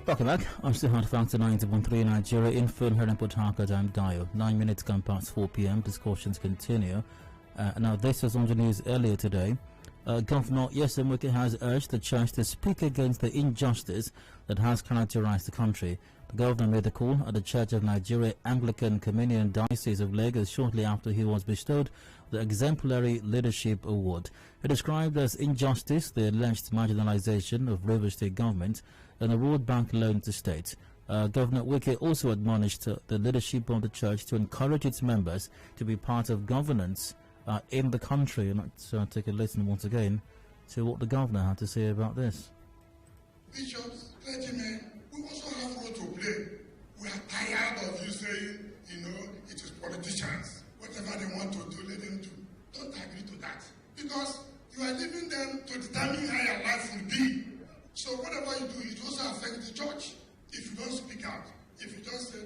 Welcome back. I'm still hard factor 90.3 Nigeria in film here in Port Harcourt. I'm Dio. 9 minutes gone past 4 p.m. Discussions continue. Now, this was on the news earlier today. Governor Nyesom Wike has urged the church to speak against the injustice that has characterized the country. The governor made the call at the Church of Nigeria Anglican Communion Diocese of Lagos shortly after he was bestowed the Exemplary Leadership Award. He described as injustice the alleged marginalization of Rivers State government and a World Bank loan to state. Governor Wike also admonished the leadership of the church to encourage its members to be part of governance in the country. And let's take a listen once again to what the governor had to say about this. Bishops, clergymen, we also have a role to play. We are tired of you saying, it is politicians. Whatever they want to do, let them do. Don't agree to that. Because you are leaving them to determine how your life will be. So whatever you do, it also affects the church. If you don't speak out, if you just say,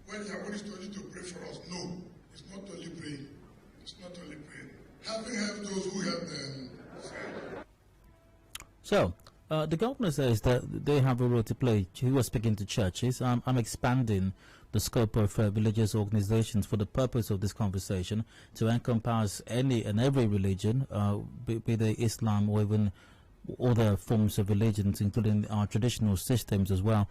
well, your Holy Spirit to pray for us. No, it's not only praying. It's not only praying. Helping those who help them. So, the governor says that they have a role to play. He was speaking to churches. I'm expanding the scope of religious organizations for the purpose of this conversation to encompass any and every religion, be they Islam or even other forms of religions, including our traditional systems as well.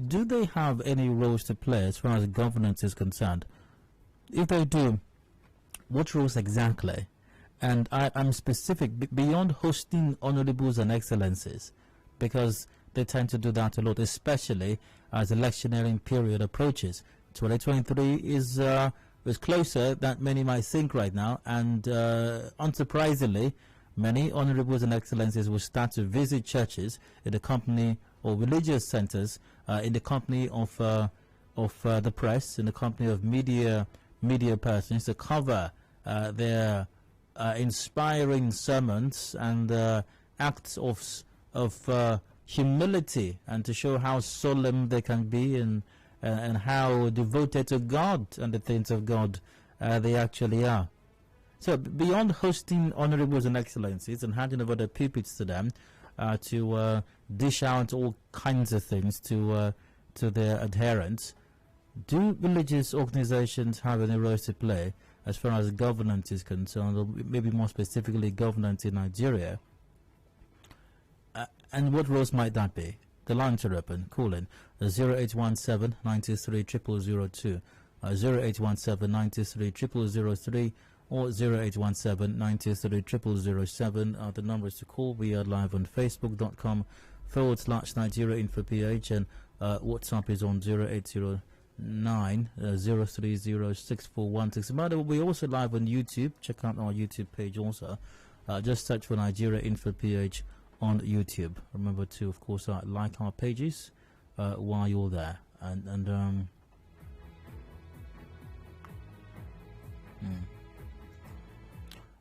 Do they have any roles to play as far as governance is concerned? If they do, what roles exactly? And I'm specific, beyond hosting honorables and excellencies, because they tend to do that a lot, especially as electioneering period approaches. 2023 is closer than many might think right now, and unsurprisingly, many honorables and excellencies will start to visit churches in the company or religious centers, in the company of the press, in the company of media persons to cover their inspiring sermons and acts of humility, and to show how solemn they can be and how devoted to God and the things of God they actually are. So beyond hosting honorables and excellencies and handing over the pulpits to them to dish out all kinds of things to their adherents, do religious organizations have any roles to play as far as governance is concerned, or maybe more specifically governance in Nigeria? And what roles might that be? The lines are open. Call in 0817 93 0002, 0817 93 0003, or 0817 93 0007 are the numbers to call. We are live on Facebook.com/Nigeria Info PH, and WhatsApp is on 0809 030 6416. By the way, we're also live on YouTube. Check out our YouTube page also. Just search for Nigeria Info PH on YouTube. Remember to, of course, like our pages while you're there.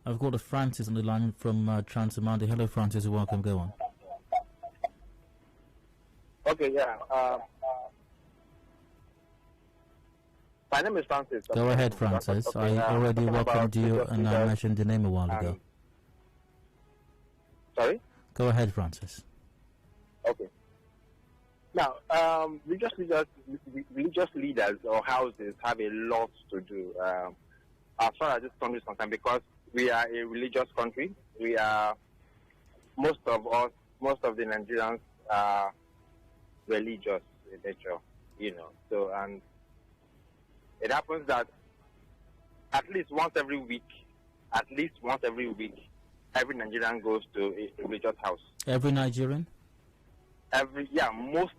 I've got a Francis on the line from Transamandi. Hello, Francis. Welcome. Go on. Okay, yeah. My name is Francis. Go ahead, Francis. I already welcomed you and I mentioned the name a while ago. Sorry? Go ahead, Francis. Okay. Now, religious leaders or houses have a lot to do as far as this country is concerned, because we are a religious country. We are, most of the Nigerians are religious in nature, So, and it happens that at least once every week, every Nigerian goes to a religious house. Every Nigerian? Most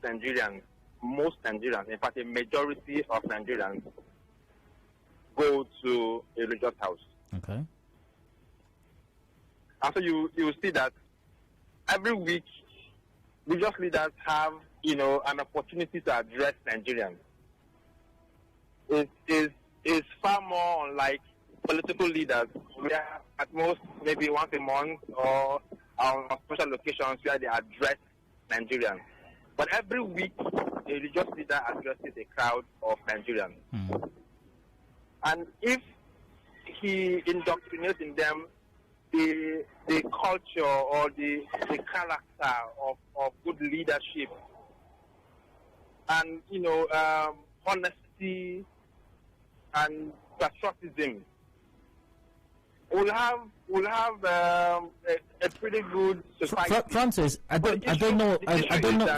Nigerians. In fact, a majority of Nigerians go to a religious house. Okay. And so you see that every week, religious leaders have, an opportunity to address Nigerians. It is far more unlike political leaders, where at most maybe once a month or on special occasions where they address Nigerians. But every week, a religious leader addresses a crowd of Nigerians. And if he indoctrinates in them the culture or the character of good leadership, and honesty and patriotism, we'll have a pretty good society. Francis, I don't know.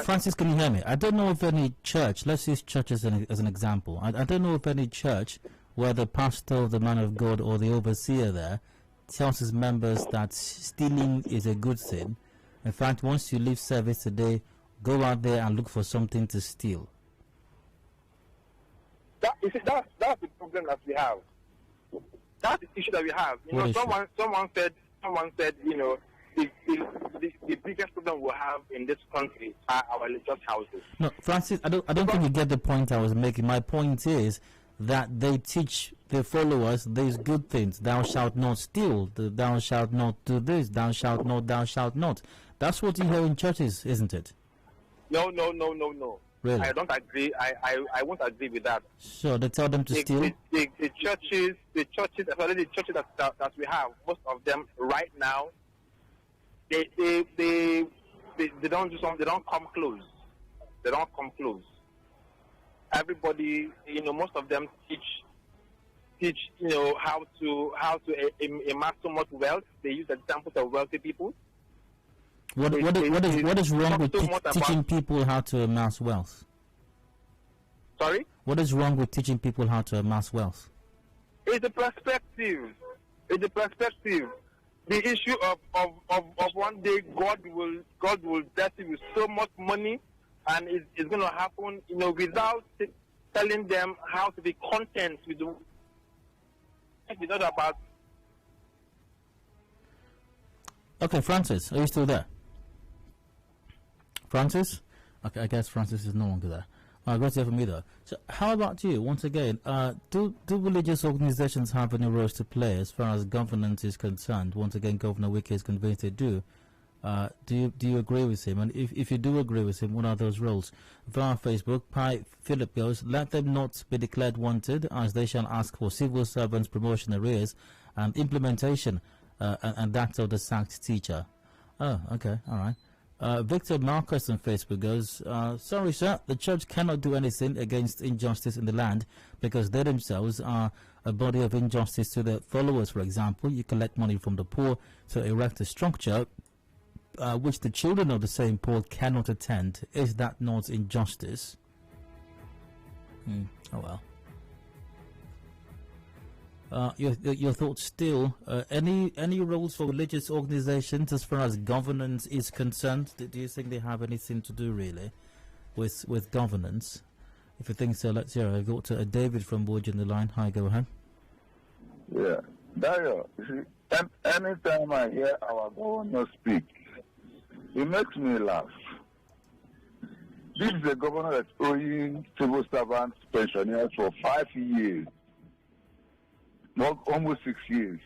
Francis, can you hear me? I don't know of any church. Let's use church as an example. I don't know of any church where the pastor, the man of God, or the overseer there tells his members that stealing is a good thing. In fact, once you leave service today, go out there and look for something to steal. That's the problem that we have. That's the issue that we have. Someone said, the biggest problem we have in this country are our religious houses. No, Francis, I don't think you get the point I was making. My point is that they teach their followers these good things. Thou shalt not steal. Thou shalt not do this. Thou shalt not. Thou shalt not. That's what you hear in churches, isn't it? No. Really? I don't agree. I won't agree with that. So they tell them to steal? The churches, especially the churches that we have, most of them right now, they don't do something. They don't come close. They don't come close. Everybody, most of them teach, how to amass so much wealth. They use examples of wealthy people. What is wrong with teaching people how to amass wealth? Sorry? What is wrong with teaching people how to amass wealth? It's the perspective. The issue of one day God will bless you with so much money, and it's going to happen, without telling them how to be content with the. It's not about. Okay, Francis, are you still there? Francis? Okay, I guess Francis is no longer there. Great to hear from you though. So how about you? Once again, do religious organizations have any roles to play as far as governance is concerned? Once again, Governor Wike is convinced they do. Do you agree with him? And if you do agree with him, what are those roles? Via Facebook, Pi Philip goes, let them not be declared wanted, as they shall ask for civil servants promotion arrears and implementation, and that of the sacked teacher. Oh, okay, all right. Victor Marcus on Facebook goes, sorry sir, the church cannot do anything against injustice in the land because they themselves are a body of injustice to their followers. For example, you collect money from the poor to erect a structure which the children of the same poor cannot attend. Is that not injustice? Oh well. Your thoughts still. Any roles for religious organizations as far as governance is concerned? Do you think they have anything to do really with governance? If you think so, let's hear it. I've got David from Bourge in the line. Hi, go ahead. Yeah, Dayo, you see, anytime I hear our governor speak, it makes me laugh. This is a governor that's owing civil servants, pensioners for 5 years. Almost 6 years.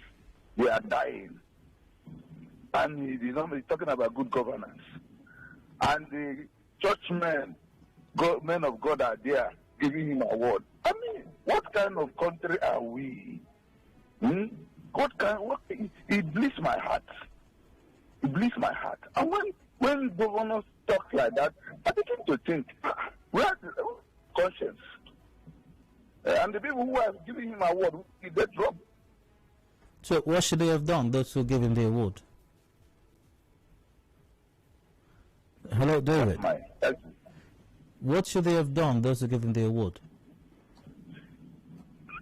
They are dying. And he's talking about good governance. And the churchmen, men of God are there giving him award. I mean, what kind of country are we? It bleeds my heart. It bleeds my heart. And when governors talk like that, I begin to think, where's conscience? And the people who are giving him award, did they drop? So what should they have done, those who gave him the award? Hello, David. What should they have done, those who gave him the award?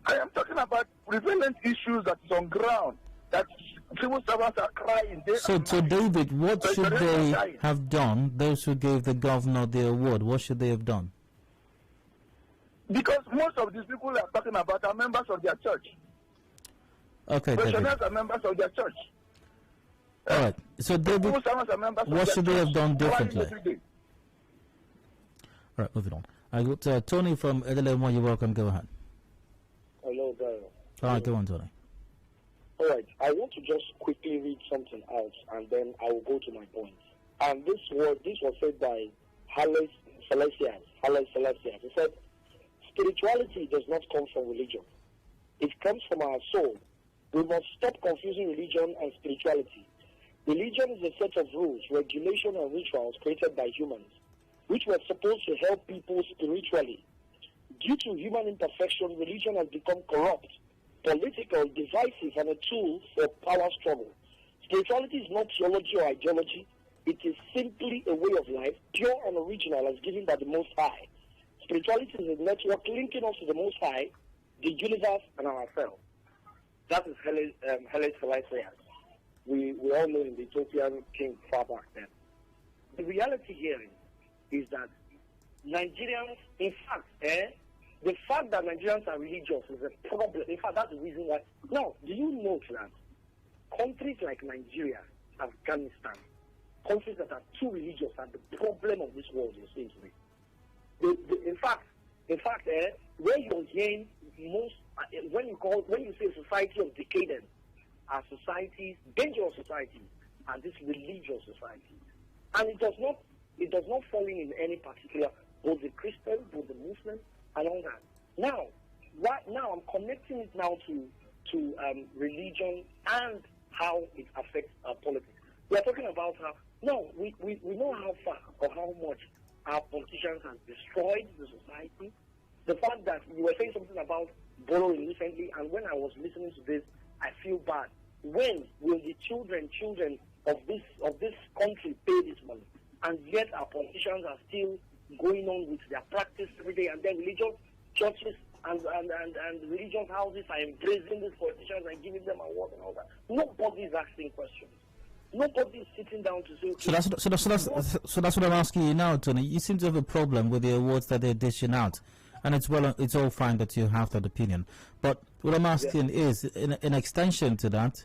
I am talking about prevalent issues that is on ground, that civil servants are crying. So David, what should they have done, those who gave the governor the award? What should they have done? Because most of these people are talking about are members of their church. Okay, David. Are members of their church. All right. So, David, what should they have done differently? All right, moving on. I got Tony from Adedayo. You're welcome. Go ahead. Hello, Dayo. All right, go on, Tony. All right. I want to just quickly read something out, and then I will go to my point. And this was said by Haile Selassie. He said, spirituality does not come from religion. It comes from our soul. We must stop confusing religion and spirituality. Religion is a set of rules, regulation, and rituals created by humans. which were supposed to help people spiritually. Due to human imperfection, religion has become corrupt, political, divisive, and a tool for power struggle. Spirituality is not theology or ideology. It is simply a way of life, pure and original, as given by the Most High. Spirituality is a network linking us to the Most High, the universe, and ourselves. That is Haile Selassie. We all know him, the Ethiopian king far back then. The reality here is that Nigerians, in fact, the fact that Nigerians are religious is a problem. In fact, that's the reason why. Now, do you know that countries like Nigeria, Afghanistan, countries that are too religious are the problem of this world, you seem to be. In fact, where you're hearing most, when you say society of decadence, are societies, dangerous societies, and this religious society. And it does not fall in any particular, both the Christian, both the Muslim, and all that. Now, right now, I'm connecting it now to religion and how it affects politics. We are talking about how, no, we know how far or how much our politicians have destroyed the society. The fact that you were saying something about borrowing recently, and when I was listening to this, I feel bad. When will the children of this country pay this money? And yet our politicians are still going on with their practice every day, and then religious churches and religious houses are embracing these politicians and giving them awards and all that. Nobody is asking questions. Nobody is sitting down to say. Okay, so that's what I'm asking you now, Tony. You seem to have a problem with the awards that they're dishing out, and it's all fine that you have that opinion. But what I'm asking is, in extension to that,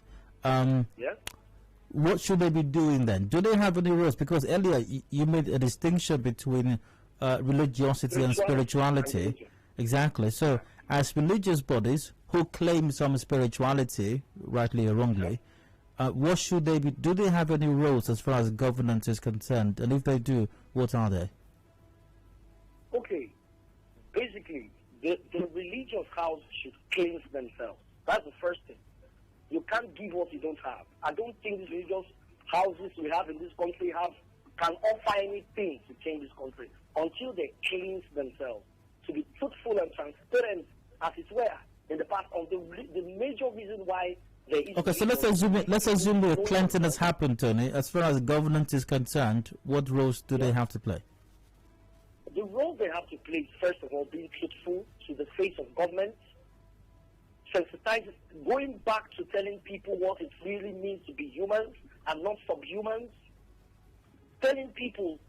what should they be doing then? Do they have any rules? Because earlier you made a distinction between religiosity and spirituality. Exactly. So, as religious bodies who claim some spirituality, rightly or wrongly, what should they be? Do they have any rules as far as governance is concerned? And if they do, what are they? Okay. Basically, the religious house should cleanse themselves. That's the first thing. You can't give what you don't have. I don't think these religious houses we have in this country can offer anything to change this country until they cleanse themselves. To be truthful and transparent, as it were, in the past. Of the major reason why there is. Okay, so let's assume the cleansing has happened, Tony. As far as governance is concerned, what roles do they have to play? The role they have to play is, first of all, being truthful to the face of government, sensitizing, going back to telling people what it really means to be humans and not subhumans, telling people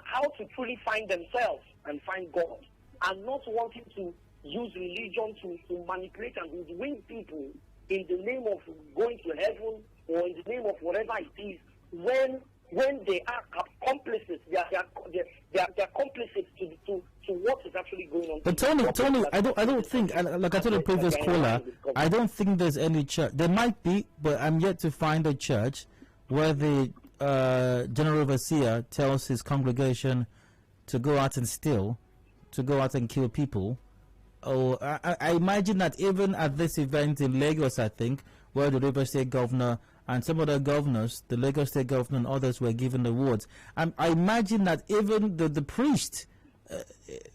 how to truly find themselves and find God, and not wanting to use religion to manipulate and win people in the name of going to heaven or in the name of whatever it is, when they are complicit, they are complicit to what is actually going on. But Tony, I don't think, like I told the previous caller, I don't think there's any church. There might be, but I'm yet to find a church where the general overseer tells his congregation to go out and steal, to go out and kill people. Oh, I imagine that even at this event in Lagos, I think, where the River State governor and some other governors, the Lagos State governor and others, were given awards. I imagine that even the priest,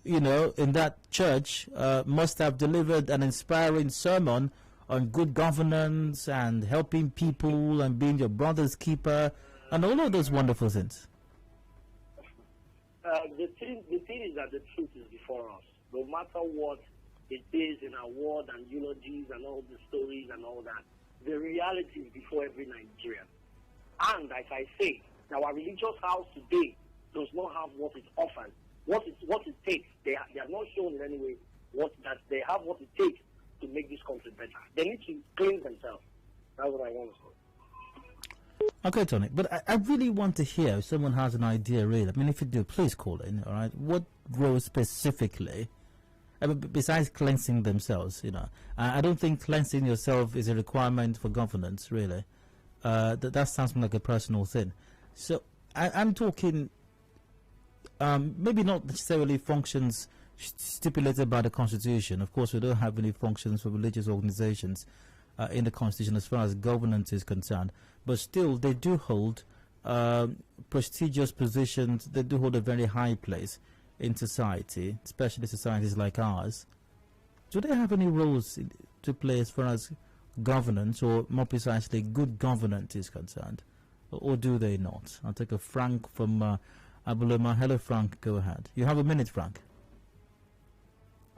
in that church must have delivered an inspiring sermon on good governance and helping people and being your brother's keeper and all of those wonderful things. The thing is that the truth is before us. No matter what it is in our word and eulogies and all the stories and all that, the reality is before every Nigerian. And as I say, our religious house today does not have what it offers, what it takes. They are not shown in any way that they have what it takes to make this country better. They need to cleanse themselves. That's what I want to say. Okay, Tony, but I really want to hear if someone has an idea, really. I mean, if you do, please call in, all right? What role specifically, besides cleansing themselves, I don't think cleansing yourself is a requirement for governance, really. That sounds like a personal thing. So I'm talking maybe not necessarily functions stipulated by the Constitution. Of course, we don't have any functions for religious organizations in the Constitution as far as governance is concerned. But still, they do hold prestigious positions, they do hold a very high place in society, especially societies like ours. Do they have any roles to play as far as governance, or more precisely, good governance is concerned? Or do they not? I'll take a Frank from Abulema. Hello, Frank. Go ahead. You have a minute, Frank.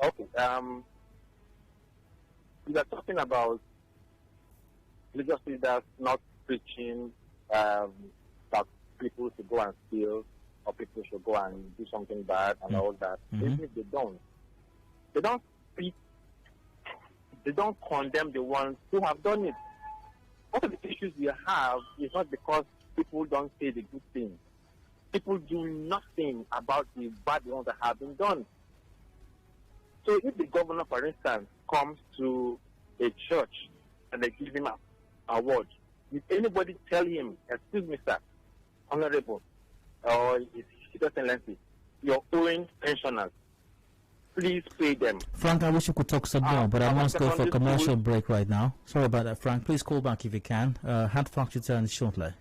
Okay. We are talking about religious leaders not preaching that people should go and steal, or people should go and do something bad and all that. Even if they don't speak, they don't condemn the ones who have done it. One of the issues we have is not because people don't say the good things. People do nothing about the bad ones that have been done. So if the governor, for instance, comes to a church and they give him an award, if anybody tell him, excuse me, sir, honorable, or His Excellency, you're owing pensioners, please pay them. Frank, I wish you could talk some more, but I must go for a commercial break right now. Sorry about that, Frank. Please call back if you can. Hand Frank returns shortly.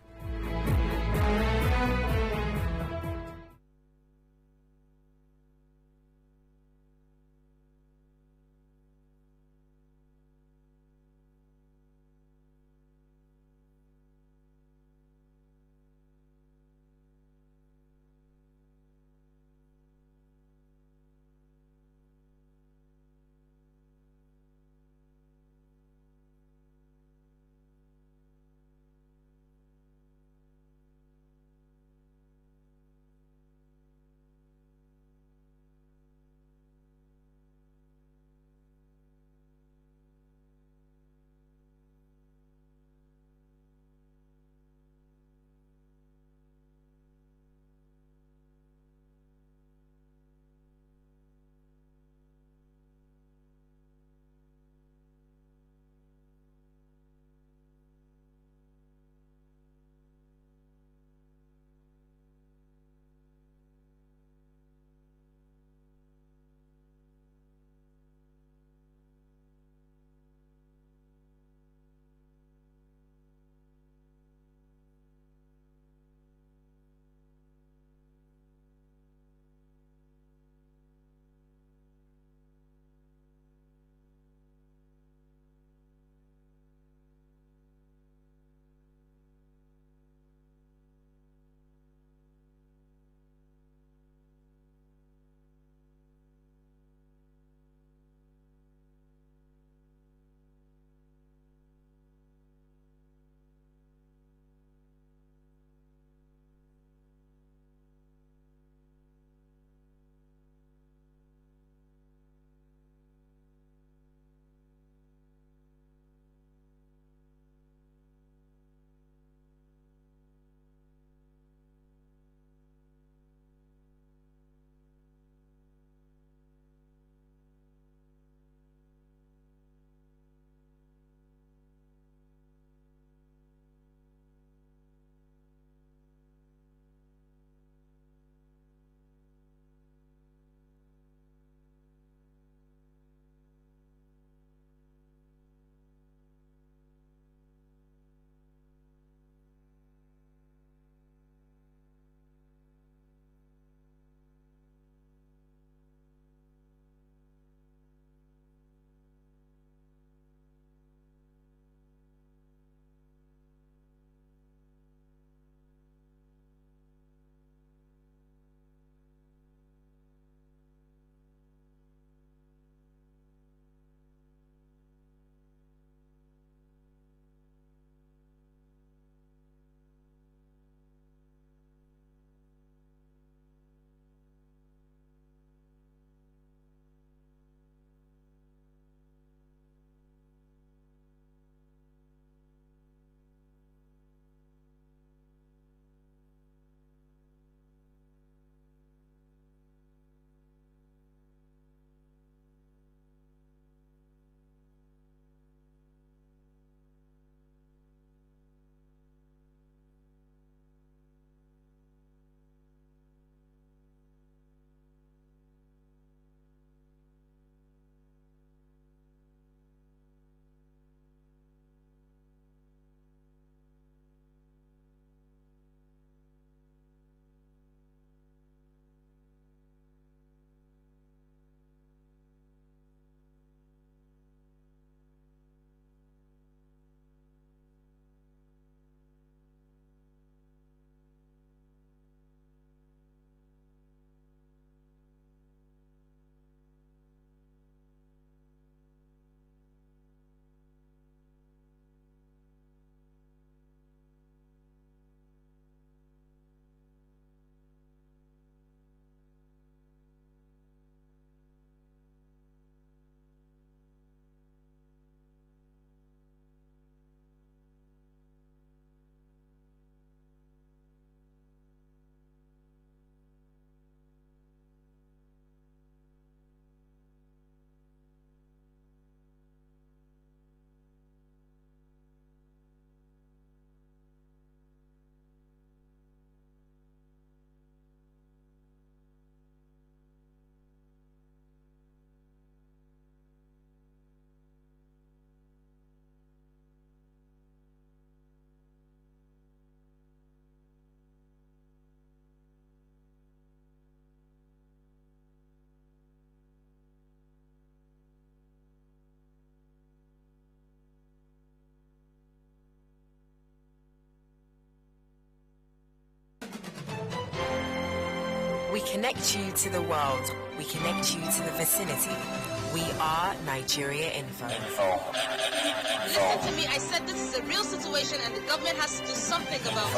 We connect you to the world. We connect you to the vicinity. We are Nigeria Info. Listen to me. I said this is a real situation and the government has to do something about it.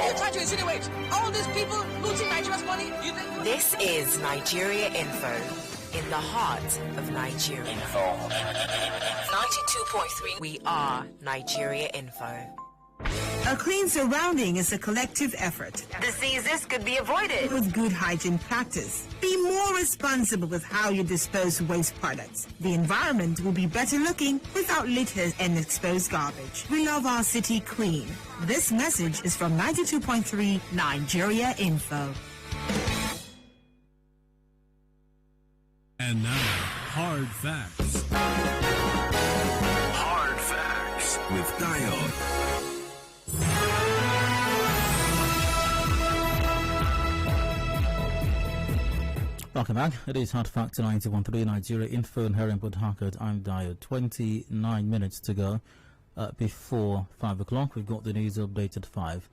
You're trying to insinuate all these people looting Nigeria's money? You think This is Nigeria Info, in the heart of Nigeria. 92.3. We are Nigeria Info. A clean surrounding is a collective effort. Diseases could be avoided With good hygiene practice, be more responsible with how you dispose waste products. The environment will be better looking without litter and exposed garbage. We love our city clean. This message is from 92.3 Nigeria Info. And now, hard facts. Hard facts with Dio. Welcome back. It is Hard Factor 91.3 Nigeria Info and here in Port Harcourt. I'm Dio. 29 minutes to go before 5 o'clock. We've got the news update at 5.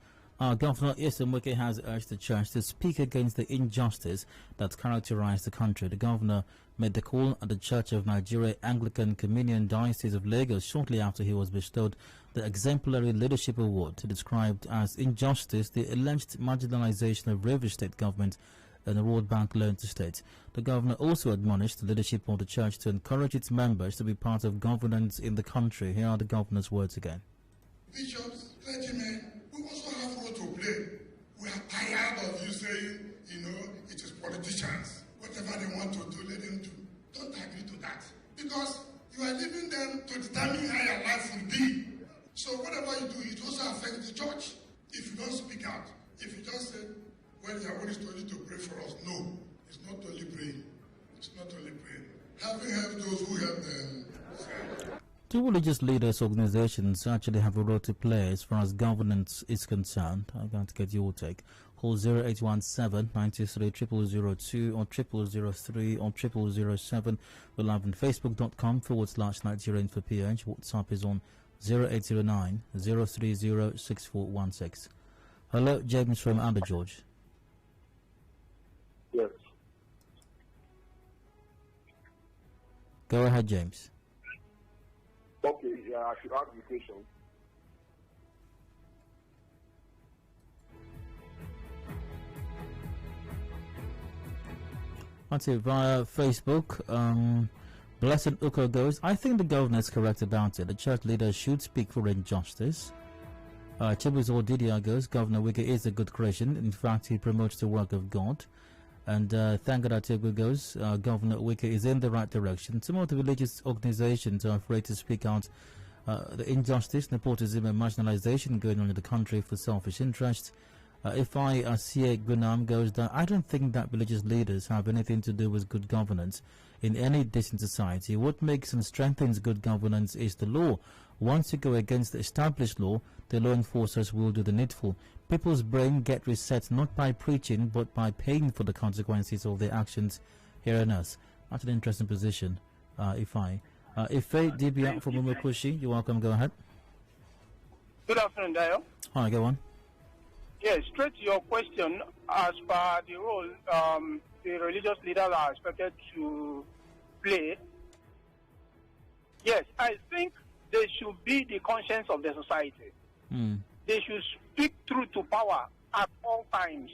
Governor Nyesom Wike has urged the church to speak against the injustice that characterized the country. The governor made the call at the Church of Nigeria Anglican Communion Diocese of Lagos shortly after he was bestowed the Exemplary Leadership Award, described as injustice the alleged marginalization of Rivers State government and the World Bank loan to states. The governor also admonished the leadership of the church to encourage its members to be part of governance in the country. Here are the governor's words again. Bishops, clergymen, we also have a role to play. We are tired of you saying, it is politicians. Whatever they want to do, let them do. Don't agree to that. Because you are leaving them to determine how your life will be. So whatever you do, it also affects the church. If you don't speak out, if you just say, well, the Holy Spirit told you to pray for us. No, it's not only praying. It's not only praying. Having helped those who help them. Two religious leaders' organizations actually have a role to play as far as governance is concerned. I'm going to get your take. Call 0817 93 0002 or 0003 or 0007. We're live on facebook.com/Nigeria Info PH. WhatsApp is on 0809 030 6416. Hello, James from Under George. Yes. Go ahead, James. Okay, yeah, I should ask the question. That's it via Facebook. Blessed Uko goes, I think the governor is correct about it. The church leaders should speak for injustice. Chibuzo Didia goes, Governor Wike is a good Christian. In fact, he promotes the work of God. And Thangada Tibu goes, Governor Wike is in the right direction. Some of the religious organizations are afraid to speak out the injustice, nepotism and marginalization going on in the country for selfish interests. If I see Gunam goes down, I don't think that religious leaders have anything to do with good governance in any decent society. What makes and strengthens good governance is the law. Once you go against the established law, the law enforcers will do the needful. People's brain get reset not by preaching, but by paying for the consequences of their actions here on earth. That's an interesting position, Ife Dibia from Umukushi, you're welcome, go ahead. Good afternoon, Dio. Hi, go on. Yes, straight to your question, as per the role the religious leaders are expected to play, yes, I think they should be the conscience of the society. They should speak truth to power at all times.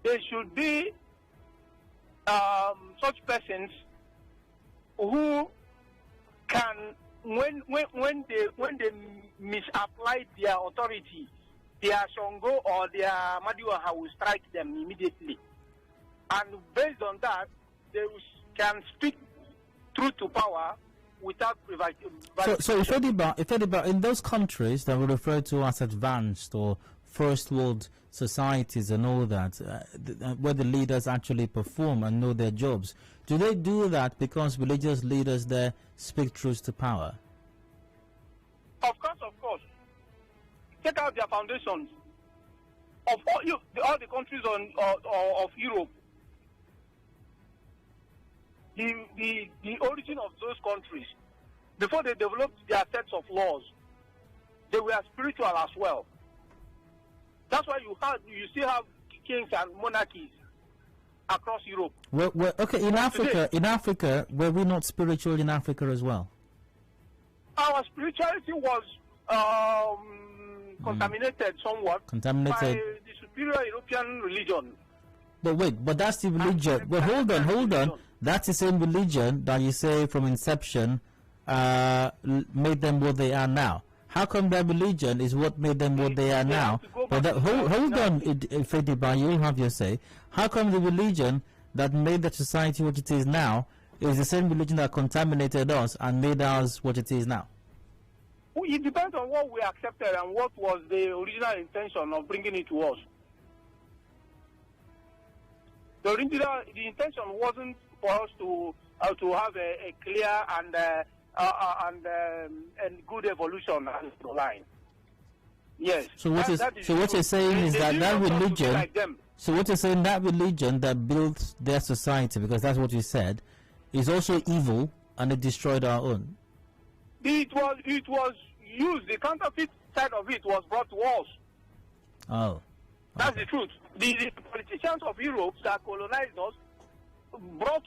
They should be such persons who can, when they misapply their authority, their Shongo or their Madiwaha will strike them immediately. And based on that, they can speak truth to power without So if Ediba, in those countries that we refer to as advanced or first world societies and all that, where the leaders actually perform and know their jobs, do they do that because religious leaders there speak truth to power? Of course. Check out their foundations. Of all the countries of Europe, the origin of those countries, before they developed their sets of laws, they were spiritual as well. That's why you still have kings and monarchies across Europe. Well, okay, in Africa, were we not spiritual in Africa as well? Our spirituality was contaminated somewhat by the superior European religion. But wait, but that's the religion. Well, hold on. That's the same religion that you say from inception made them what they are now. How come that religion is what made them what they are now? But hold on, Fediba, you'll have your say. How come the religion that made the society what it is now is the same religion that contaminated us and made us what it is now? Well, it depends on what we accepted and what was the original intention of bringing it to us. The intention wasn't for us to have a clear and good evolution along the line. Yes. So what you're saying is that religion. Like so what you're saying, that religion that built their society, because that's what you said, is also evil and it destroyed our own. It was used. The counterfeit side of it was brought to us. Oh. That's the truth. The politicians of Europe that colonized us brought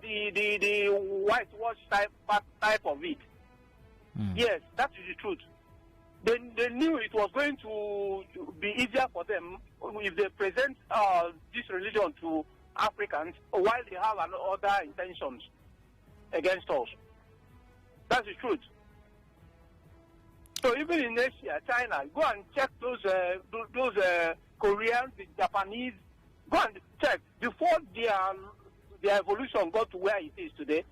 the whitewash type of it. Yes, that is the truth. They knew it was going to be easier for them if they present this religion to Africans while they have other intentions against us. That's the truth. So even in Asia, China, go and check those Koreans, the Japanese. Go and check before their evolution got to where it is today,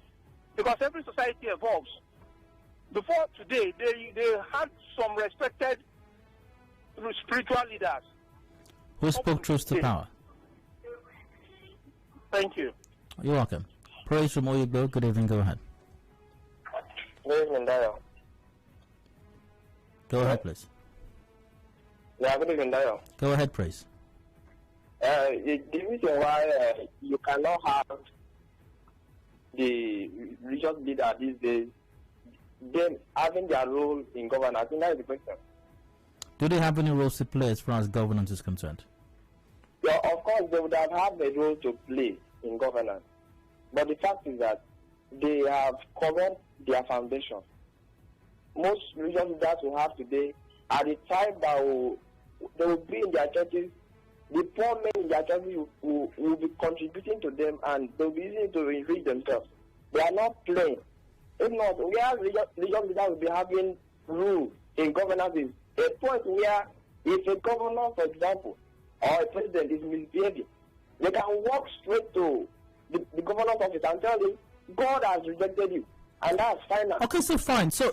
because every society evolves. Before today, they had some respected spiritual leaders who spoke truth to power. Thank you. You're welcome. Praise from Oyigbo. Good evening. Go ahead. Good evening, Dayo. Go ahead, please. Yeah, good evening, Dayo. Go ahead, please. The reason why you cannot have the religious leader these days, them having their role in governance, I think that is the question. Do they have any roles to play as far as governance is concerned? Yeah, of course, they would have had a role to play in governance. But the fact is that they have covered their foundation. Most religious leaders we have today are the type that they will be in their churches. The poor men in their churches will be contributing to them, and they'll be easy to enrich themselves. They are not playing. If not, where religious leaders will be having rule in governance is a point where if a governor, for example, or a president is misbehaving, they can walk straight to the governor's office and tell him, God has rejected you. And that's final. Okay, so fine. So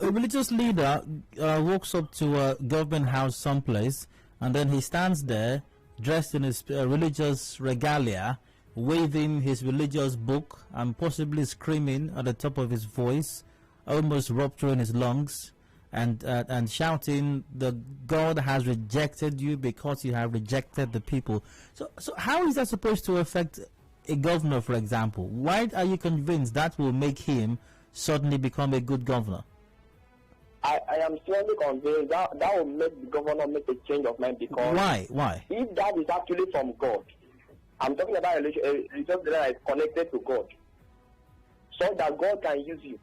a religious leader walks up to a government house someplace, and then he stands there dressed in his religious regalia, waving his religious book and possibly screaming at the top of his voice, almost rupturing his lungs, and shouting that God has rejected you because you have rejected the people. So how is that supposed to affect a governor, for example? Why are you convinced that will make him suddenly become a good governor? I am strongly convinced that will make the governor make a change of mind, because why? If that is actually from God, I'm talking about a religious that is connected to God, so that God can use you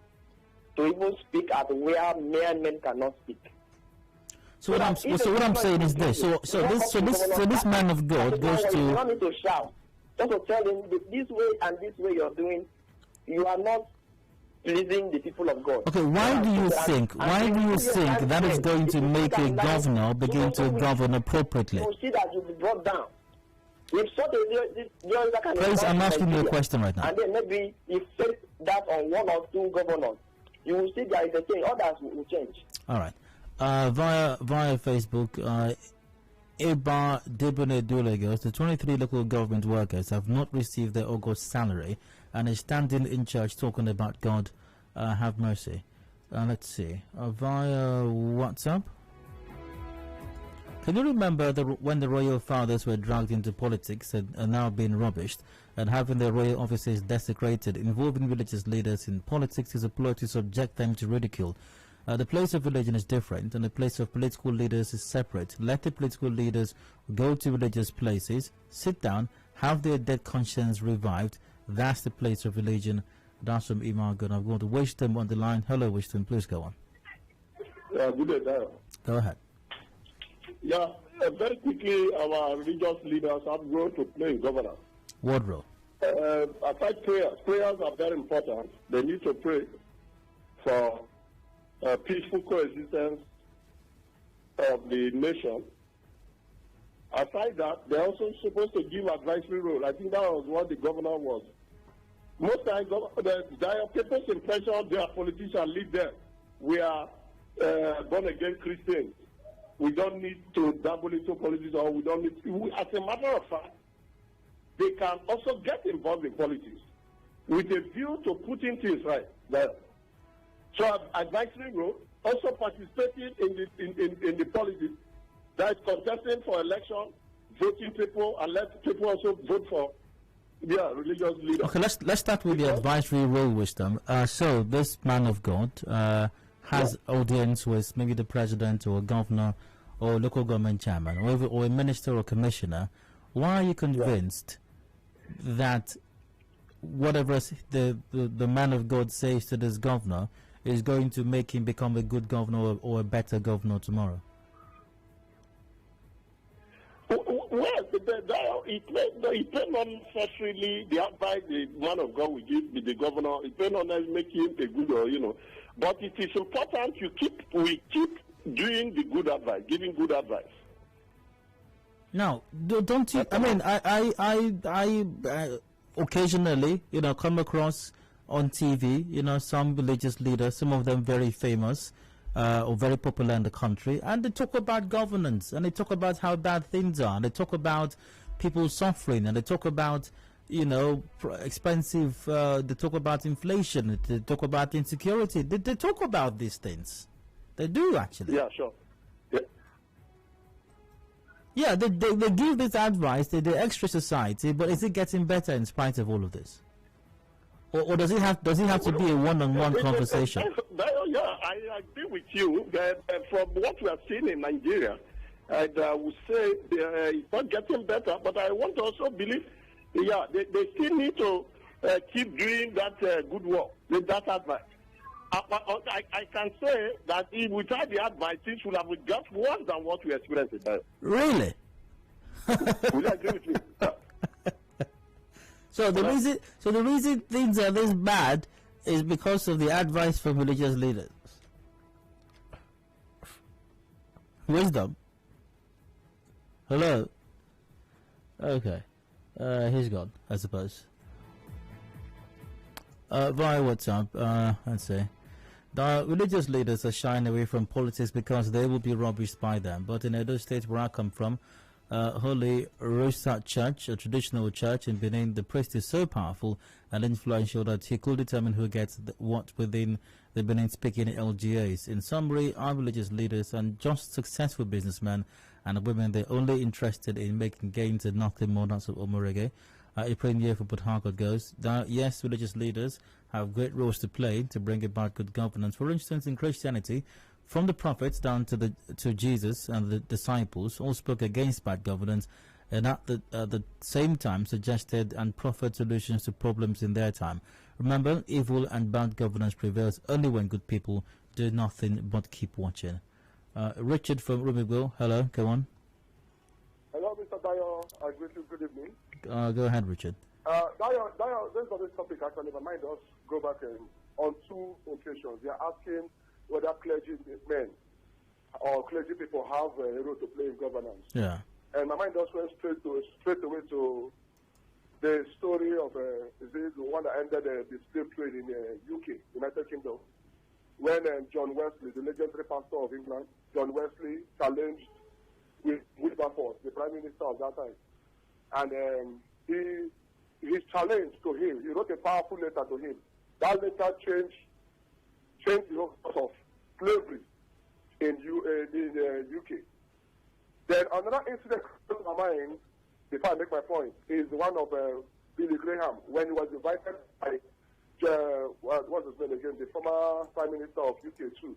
to even speak at where mere men cannot speak. So what I'm saying is this. So this man of God goes to. You want me to shout, just to tell him this way and this way you're doing, you are not pleasing the people of God. Okay, why do you think that is going to make a governor begin to govern appropriately? You see that you'll be brought down. If such a Praise, I'm asking you a question right now. And then maybe if face that on one or two governors, you will see there is a change. Others will change. All right. Via Facebook, Eba Debone Dulegos, the 23 local government workers have not received their August salary and is standing in church talking about God have mercy. Let's see. Via WhatsApp. Can you remember when the royal fathers were dragged into politics and are now being rubbished and having their royal offices desecrated? Involving religious leaders in politics is a ploy to subject them to ridicule. The place of religion is different, and the place of political leaders is separate. Let the political leaders go to religious places, sit down, have their dead conscience revived. That's the place of religion. That's from Imago. I've got Wisdom on the line. Hello, Wisdom. Please go on. Good day, Dayo. Go ahead. Yeah, very quickly, our religious leaders have role to play in governance. What role? Aside prayers, prayers are very important. They need to pray for peaceful coexistence of the nation. Aside that, they're also supposed to give advisory role. I think that was what the governor was. Most times, the people's impression, their politicians lead them. We are born-again Christians. We don't need to dabble into politics, or we don't need to. As a matter of fact, they can also get involved in politics with a view to putting things right there. So advisory role, also participating in the politics, that is contesting for election, voting people, and let people also vote for their religious leaders. Okay, let's start with the advisory role, Wisdom. So this man of God has audience with maybe the president or a governor or a local government chairman or a minister or commissioner. Why are you convinced that whatever the man of God says to this governor is going to make him become a good governor or a better governor tomorrow? Well, it may not necessarily the advice the man of God will give the governor. It may not make him a good, or but it is important we keep doing the good advice, giving good advice. Now, don't you? I mean, I occasionally, come across on TV, some religious leaders, some of them very famous or very popular in the country, and they talk about governance, and they talk about how bad things are, and they talk about people suffering, and they talk about, expensive, they talk about inflation, they talk about insecurity, they talk about these things. They do, actually. Yeah, sure. Yeah, they give this advice, they extra society, but is it getting better in spite of all of this? Or does it have to be a one-on-one conversation? Yeah, I agree with you that from what we are seeing in Nigeria, I would say it's not getting better, but I want to also believe, they still need to keep doing that good work with that advice. I can say that if without the advice, things would have got worse than what we experienced today. Really? Will you agree with me? So the reason things are this bad is because of the advice from religious leaders. Wisdom. Hello. Okay. He's gone, I suppose. Via WhatsApp, let's see. The religious leaders are shying away from politics because they will be rubbished by them. But in Edo State, where I come from, Holy Rosa Church, a traditional church in Benin, the priest is so powerful and influential that he could determine who gets what within the Benin-speaking LGAs. In summary, our religious leaders and just successful businessmen and women, they're only interested in making gains and nothing more. That's what Omorege. A praying year for Port Harcourt goes. Yes, religious leaders have great roles to play to bring about good governance. For instance, in Christianity, from the prophets down to Jesus and the disciples, all spoke against bad governance, and at the same time suggested and proffered solutions to problems in their time. Remember, evil and bad governance prevails only when good people do nothing but keep watching. Richard from Rumigville, hello, go on. Hello, Mr. Dayo. I greet you. Good evening. Go ahead, Richard. Dayo, this is this topic actually. My mind does go back on two occasions. They are asking whether clergy men or clergy people have a role to play in governance. Yeah. And my mind just went straight away to the story of is it the one that ended the slave trade in UK, United Kingdom, when John Wesley, the legendary pastor of England, John Wesley challenged with Wilberforce, the prime minister of that time, and his challenge to him, he wrote a powerful letter to him. That letter changed the whole course of slavery in UK. Then another incident comes to my mind, before I make my point, is the one of Billy Graham, when he was invited by, what's his name again, the former Prime Minister of UK too,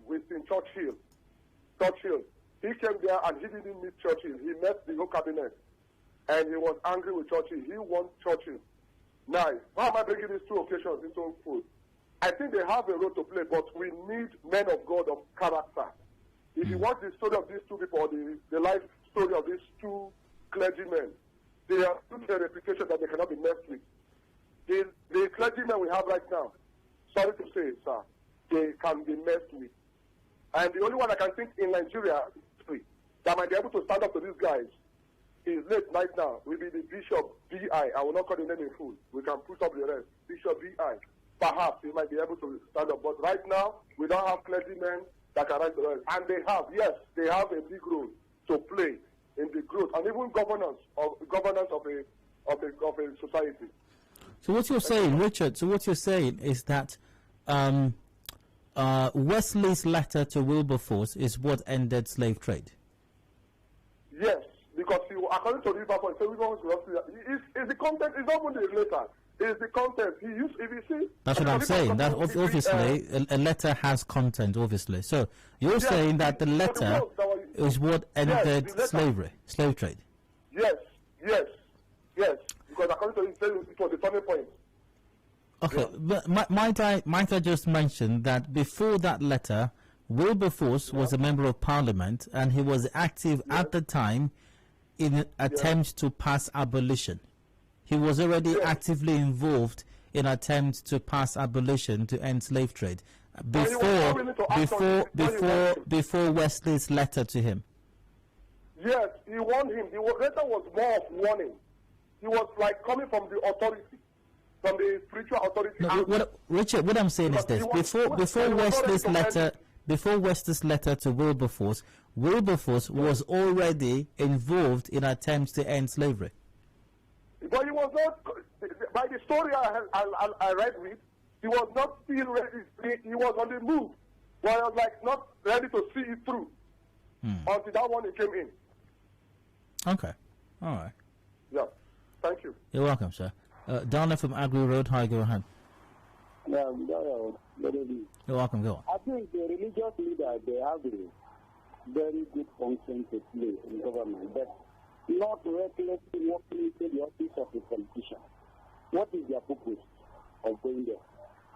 Winston Churchill. He came there and he didn't meet Churchill. He met the whole cabinet. And he was angry with Churchill. He wants Churchill. Now, why am I bringing these two occasions into food? I think they have a role to play, but we need men of God of character. If you watch the story of these two people, or the life story of these two clergymen, they have put a reputation that they cannot be messed with. The clergymen we have right now, sorry to say, sir, they can be messed with. And the only one I can think in Nigeria that might be able to stand up to these guys is late right now will be the Bishop B.I. I will not call the name in full. We can put up the rest. Bishop B.I. Perhaps he might be able to stand up. But right now, we don't have clergymen that can write the rest. And they have a big role to play in the growth and even governance of a society. So what you're saying, Richard, is that Wesley's letter to Wilberforce is what ended slave trade? Yes, because according to Wilberforce, is the content, is not only the letter, is the content. He used, if you see... That's what I'm saying. That obviously, a letter has content, obviously. So you're saying that the letter is what ended slave trade? Yes. Because according to him, it was the turning point. Okay, but might I just mention that before that letter, Wilberforce was a member of parliament and he was active at the time in attempts to pass abolition. He was already actively involved in attempts to pass abolition to end slave trade before Wesley's letter to him. Yes, he warned him. The letter was more of warning. He was like coming from the authority, from the spiritual authority. No, Richard, what I'm saying is this: before Wesley's letter to Wilberforce, Wilberforce was already involved in attempts to end slavery. But he was not. By the story I read with, he was not still ready. He was on the move, but he was like not ready to see it through until that one came in. Okay, all right. Yeah, thank you. You're welcome, sir. Donna from Agri Road, hi, go ahead. You're welcome, go on. I think the religious leaders, they have a very good function to play in government, but not recklessly walking into the office of a politician. What is their purpose of going there?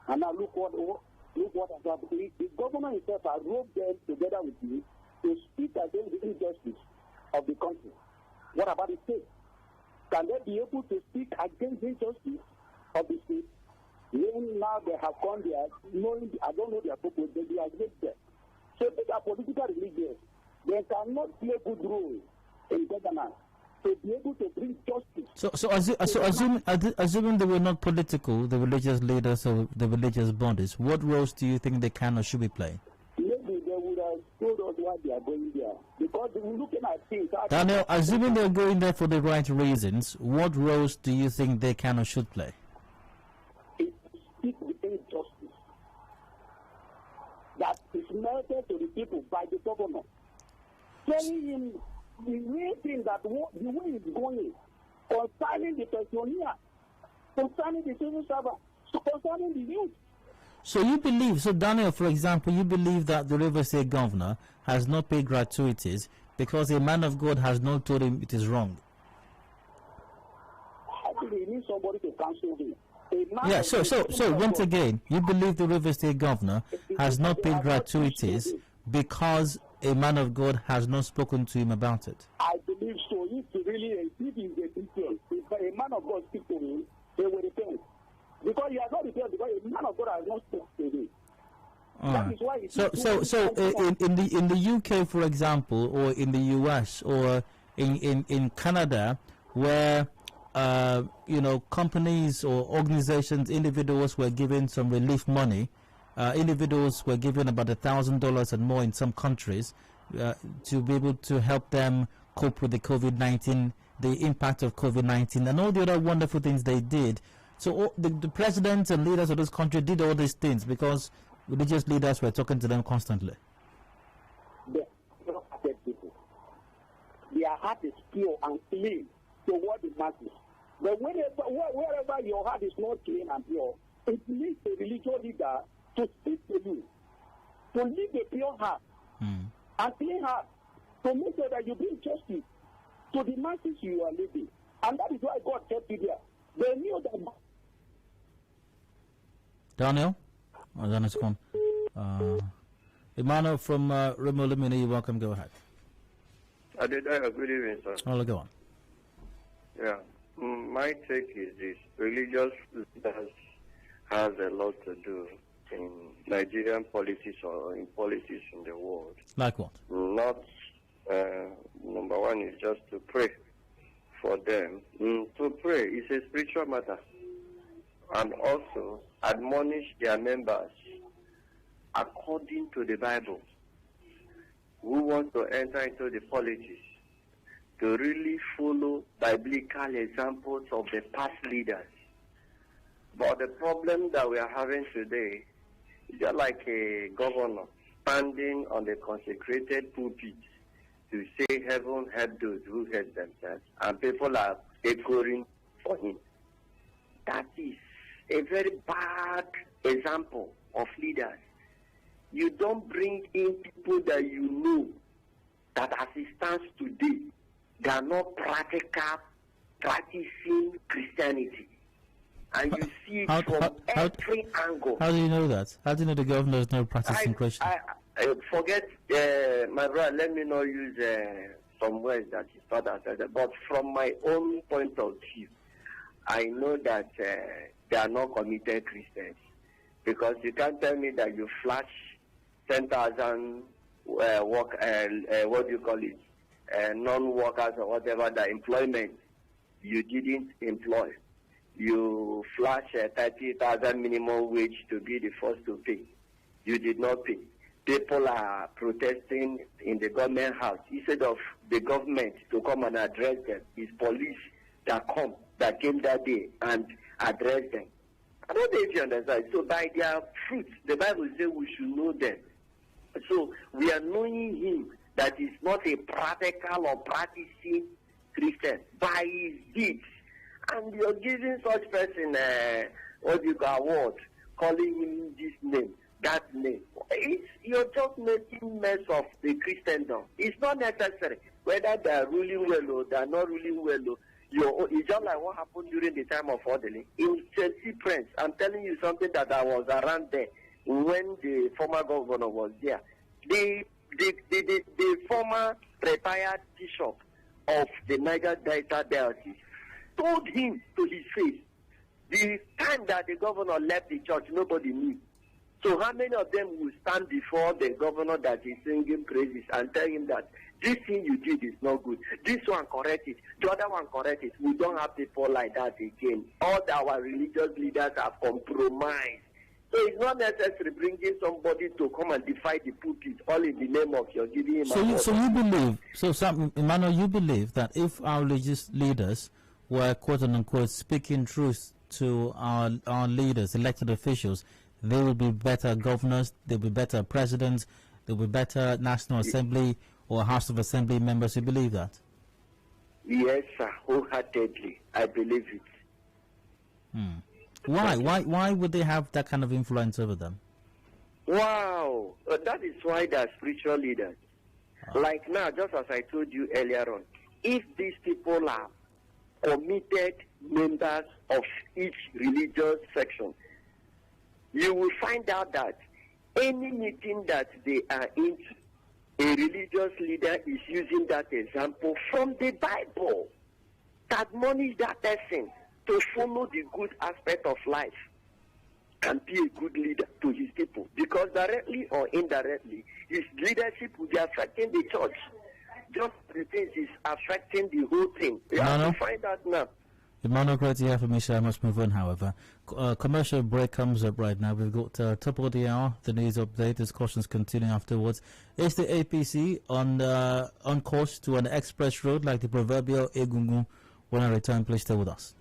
And now look what has happened. The government itself has roped them together with you to speak against the injustice of the country. What about the state? Can they be able to speak against the injustice of the state? When now they have come there, knowing, I don't know their purpose, but they are against them. So they are political religious. They cannot play a good role in governance to be able to bring justice. Assuming they were not political, the religious leaders or the religious bodies, what roles do you think they can or should be playing? Maybe they would have told us why they are going there. Because they were looking at things. Daniel, assuming they're going there for the right reasons, what roles do you think they can or should play? Speak with injustice that is merited to the people by the government. Telling him the real thing that the way it's going, concerning the pensioner, concerning the civil servant, concerning the youth. So you believe, so Daniel, for example, you believe that the River State governor has not paid gratuities because a man of God has not told him it is wrong? I think he needs somebody to counsel him. Yeah, so once again, you believe the River State governor has not paid gratuities because a man of God has not spoken to him about it? I believe so. If he is a Christian, if a man of God speaks to him, they will repent. Because he has not repented, because a man of God has not spoken to him. That is why in the UK, for example, or in the US, or in Canada, where companies or organizations, individuals were given some relief money. Individuals were given about $1,000 and more in some countries to be able to help them cope with the COVID-19, the impact of COVID-19, and all the other wonderful things they did. So the presidents and leaders of this country did all these things because religious leaders were talking to them constantly. They don't affect people. Their heart is pure and clean toward the masses. But wherever your heart is not clean and pure, it needs a religious leader to speak to you, to live a pure heart and clean heart, to make sure that you bring justice to the masses you are leading. And that is why God kept you there. They knew that. Daniel? Oh, Daniel's gone. Emmanuel from Remo Limini, you're welcome. Go ahead. Adedayo, good evening, sir. Oh, go on. Yeah. My take is this. Religious leaders has a lot to do in Nigerian politics or in politics in the world. Like what? Not, number one is just to pray for them. To pray is a spiritual matter. And also admonish their members according to the Bible who want to enter into the politics to really follow biblical examples of the past leaders. But the problem that we are having today is just like a governor standing on the consecrated pulpit to say heaven help those who help themselves, and people are echoing for him. That is a very bad example of leaders. You don't bring in people that you know that as it stands today, they are not practicing Christianity. And you see it from every angle. How do you know that? How do you know the governor is not practicing Christian? I forget, my brother, let me not use some words that his father said, but from my own point of view, I know that they are not committed Christians. Because you can't tell me that you flash 10,000 what do you call it, non-workers or whatever, the employment you didn't employ. You flash 30,000 minimum wage to be the first to pay. You did not pay. People are protesting in the government house. Instead of the government to come and address them, it's police that came that day and addressed them. I don't know if you understand. So by their fruits, the Bible says we should know them. So we are knowing him that is not a practical or practicing Christian by his deeds. And you're giving such person award, calling him this name, that name. You're just making mess of the Christendom. It's not necessary. Whether they are ruling well or they are not ruling well, it's just like what happened during the time of orderly. In Chelsea Prince, I'm telling you something that I was around there when the former governor was there. The former retired bishop of the Niger Delta Diocese told him to his face, the time that the governor left the church, nobody knew. So how many of them will stand before the governor that is singing praises and tell him that this thing you did is not good, this one correct it, the other one correct it? We don't have people like that again. All our religious leaders have compromised. So it's not necessary bringing somebody to come and defy the pulpit all in the name of your giving him Emmanuel, you believe that if our religious leaders were quote unquote speaking truth to our leaders, elected officials, they will be better governors, they'll be better presidents, they'll be better National Assembly or House of Assembly members. You believe that? Yes, sir, wholeheartedly. I believe it. Why would they have that kind of influence over them? Wow, that is why they are spiritual leaders. Like now, just as I told you earlier on, if these people are committed members of each religious section, you will find out that any meeting that they are into, a religious leader is using that example from the Bible to admonish that person to follow the good aspect of life and be a good leader to his people. Because directly or indirectly, his leadership will be affecting the church. Just the things is affecting the whole thing. We have to find out now. Emmanuel, great to hear from you, sir. I must move on, however. Commercial break comes up right now. We've got top of the hour, the news update, discussions continue afterwards. Is the APC on course to an express road like the proverbial Egungun? When I return, please stay with us.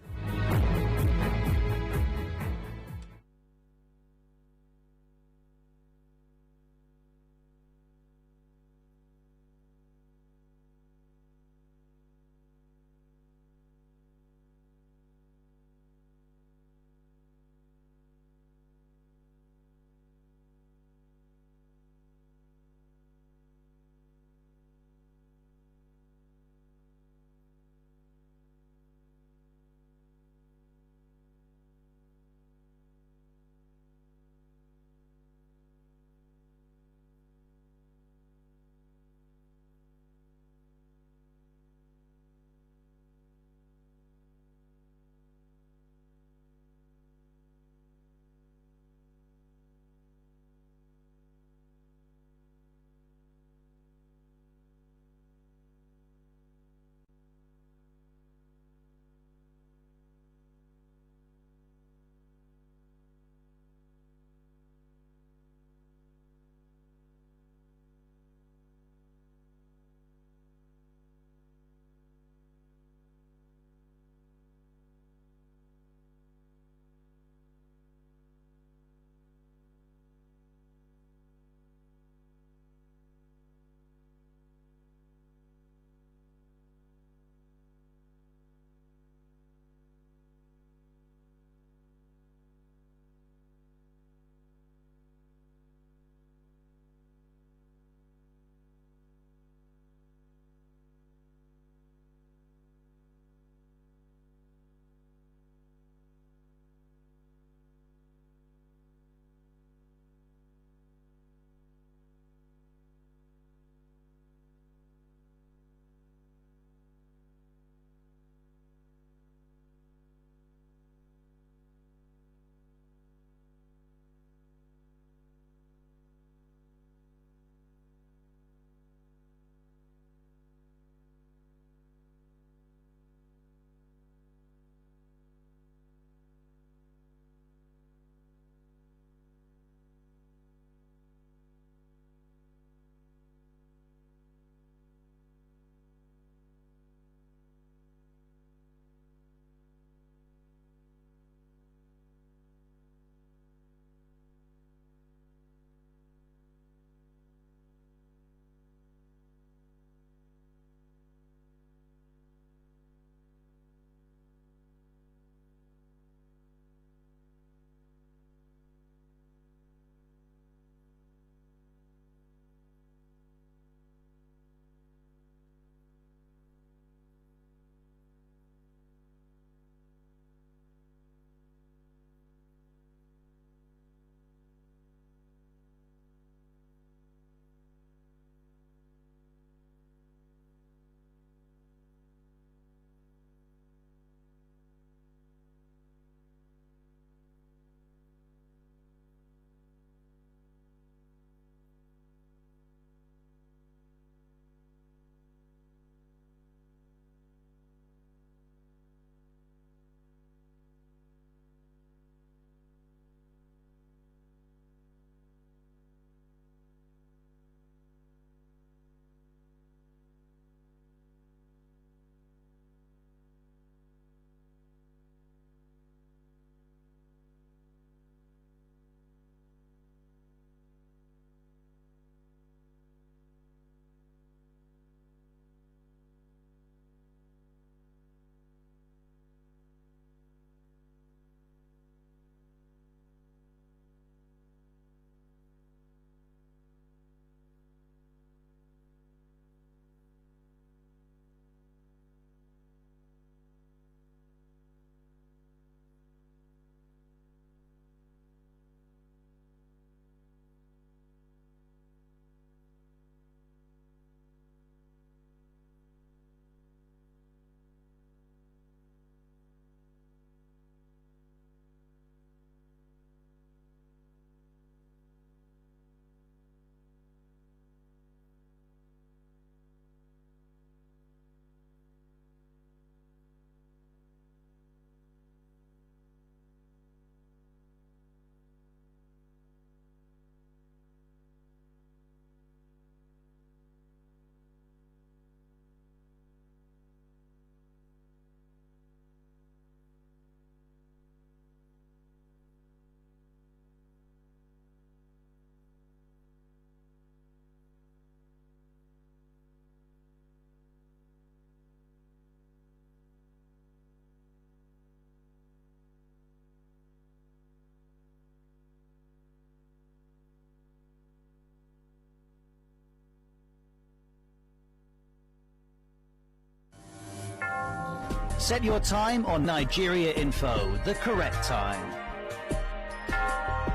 Set your time on Nigeria Info, the correct time.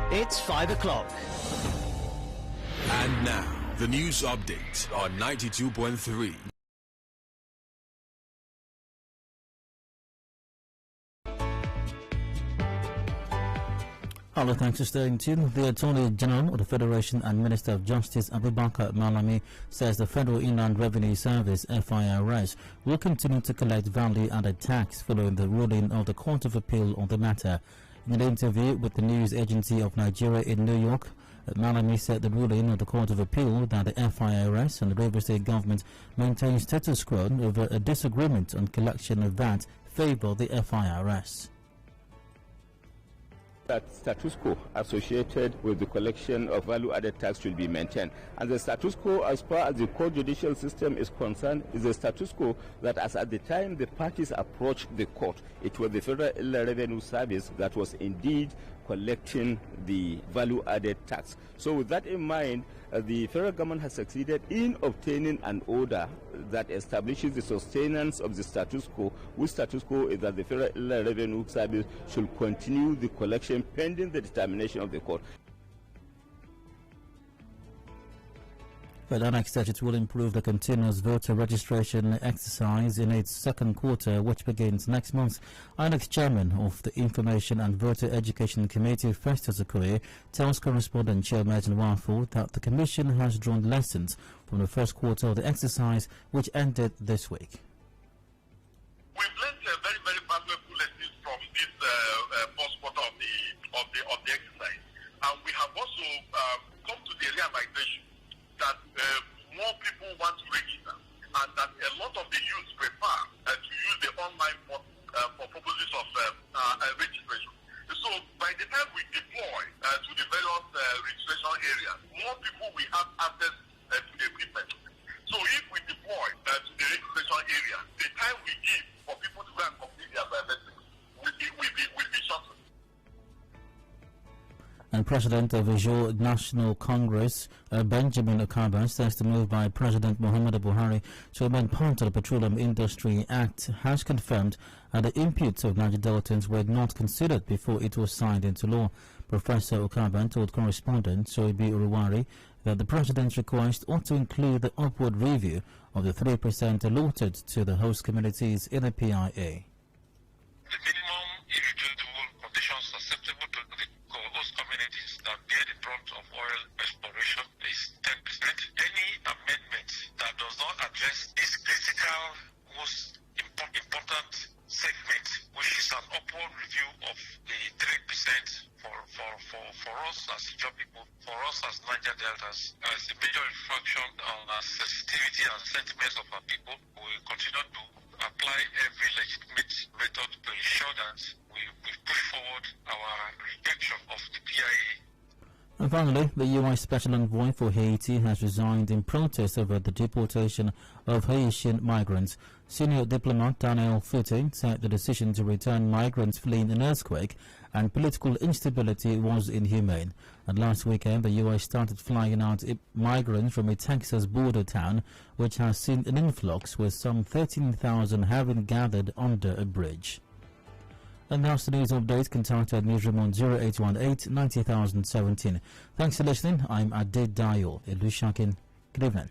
It's 5 o'clock. And now, the news update on 92.3. Hello, thanks for staying tuned. The Attorney General of the Federation and Minister of Justice, Abubakar Malami, says the Federal Inland Revenue Service, FIRS, will continue to collect value-added tax following the ruling of the Court of Appeal on the matter. In an interview with the News Agency of Nigeria in New York, Malami said the ruling of the Court of Appeal that the FIRS and the Rivers State government maintain status quo over a disagreement on collection of VAT favor the FIRS. That status quo associated with the collection of value-added tax should be maintained. And the status quo, as far as the core judicial system is concerned, is a status quo that, as at the time the parties approached the court, it was the Federal Inland Revenue Service that was indeed collecting the value-added tax. So with that in mind, the federal government has succeeded in obtaining an order that establishes the sustenance of the status quo, which status quo is that the Federal Inland Revenue Service should continue the collection pending the determination of the court. The next said it will improve the continuous voter registration exercise in its second quarter, which begins next month. INEC chairman of the Information and Voter Education Committee, Festus Okoye, tells correspondent Chairman Wafo that the Commission has drawn lessons from the first quarter of the exercise, which ended this week. We've learned very, very valuable lessons from this first quarter of the exercise, and we have also come to the realization that more people want to register, and that a lot of the youth prefer to use the online for purposes of registration. So by the time we deploy to the various registration areas, more people will have access to the equipment. So if we deploy to the registration area, the time we give for people to go and complete their biometrics will be shortened. And President of Visual National Congress, Benjamin Okaba, says the move by President Muhammadu Buhari to amend part of the Petroleum Industry Act has confirmed that the inputs of Niger Deltans were not considered before it was signed into law. Professor Okaba told correspondent Soibi Uruwari that the President's request ought to include the upward review of the 3% allotted to the host communities in the PIA. The minimum irreducible conditions acceptable to the host communities that bear the brunt of oil exploration is 10%. Any amendment that does not address this critical, most important segment, which is an upward review of the 3% for us as Ijaw people, for us as Niger Deltas, as a major reflection on our sensitivity and sentiments of our people, we will continue to apply every legitimate method to ensure that we push forward our rejection of the PIA. And finally, the UI Special Envoy for Haiti has resigned in protest over the deportation of Haitian migrants. Senior diplomat Daniel Fute said the decision to return migrants fleeing an earthquake and political instability was inhumane. And last weekend, the UI started flying out migrants from a Texas border town, which has seen an influx, with some 13,000 having gathered under a bridge. And that's the news update. Contact our newsroom on 0818 90,017. Thanks for listening. I'm Adedayo Elusakin. Good evening.